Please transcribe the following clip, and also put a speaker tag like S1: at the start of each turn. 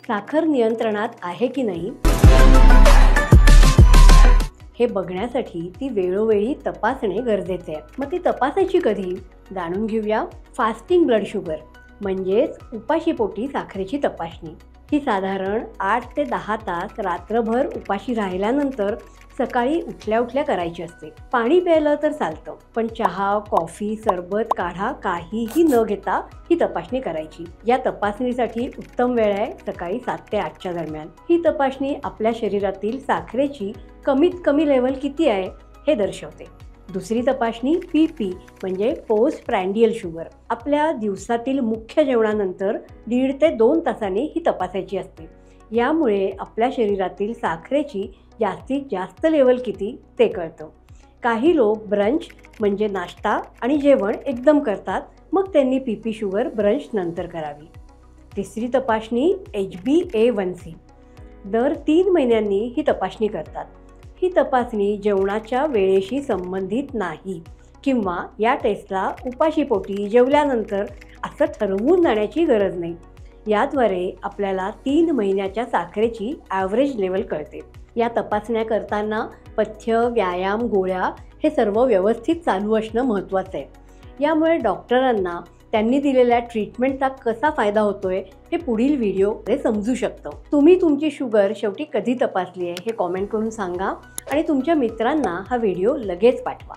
S1: साखर नियंत्रणात आहे की नाही हे बघण्यासाठी ती वेळोवेळी तपासणे गरजेचे आहे। मग ती तपासायची कधी जाणून घेऊया। फास्टिंग ब्लड शुगर म्हणजेच उपाशीपोटी साखरेची तपासणी। ही साधारण 8 ते 10 तास रात्रभर उपाशी राहिल्यानंतर सकाळी उठल्या उठल्या करायची असते। पाणी प्यायलं तर चालतं, पण चहा, कॉफी, सरबत, काढा काहीही न घेता ही तपासणी करायची। या तपासणीसाठी उत्तम वेळ आहे सकाळी 7 ते 8 च्या दरम्यान। ही तपासणी आपल्या शरीरातील साखरेची कमीत कमी लेवल किती आहे हे दर्शवते। दुसरी तपासणी पीपी म्हणजे पोस्ट प्रँडियल शुगर। आपल्या दिवसातील मुख्य जेवणानंतर 1.5 ते 2 तासांनी ही तपासायची असते। यामुळे आपल्या शरीरातील साखरेची जास्तीत जास्त लेवल किती ते कळतं। काही लोक ब्रंच म्हणजे नाश्ता आणि जेवण एकदम करतात, मग त्यांनी पीपी शुगर ब्रंच नंतर करावी। तिसरी तपासणी HbA1c दर 3 महिन्यांनी ही तपासणी करतात। ही तपासणी जेवणाच्या वेळेशी संबंधित नाही किंवा या टेस्टला उपाशीपोटी जेवल्यानंतर असं ठरवून जाण्याची गरज नाही। याद्वारे आपल्याला 3 महिन्याच्या साखरेची ॲव्हरेज लेवल कळते। या तपासण्या करताना पथ्य, व्यायाम, गोळ्या हे सर्व व्यवस्थित चालू असणं महत्त्वाचं आहे। यामुळे डॉक्टरांना त्यांनी दिलेल्या ट्रीटमेंटचा कसा फायदा होतोय हे पुढील व्हिडिओमध्ये समजू शकतं। तुम्ही तुमची शुगर शेवटी कधी तपासली आहे हे कॉमेंट करून सांगा आणि तुमच्या मित्रांना हा व्हिडिओ लगेच पाठवा।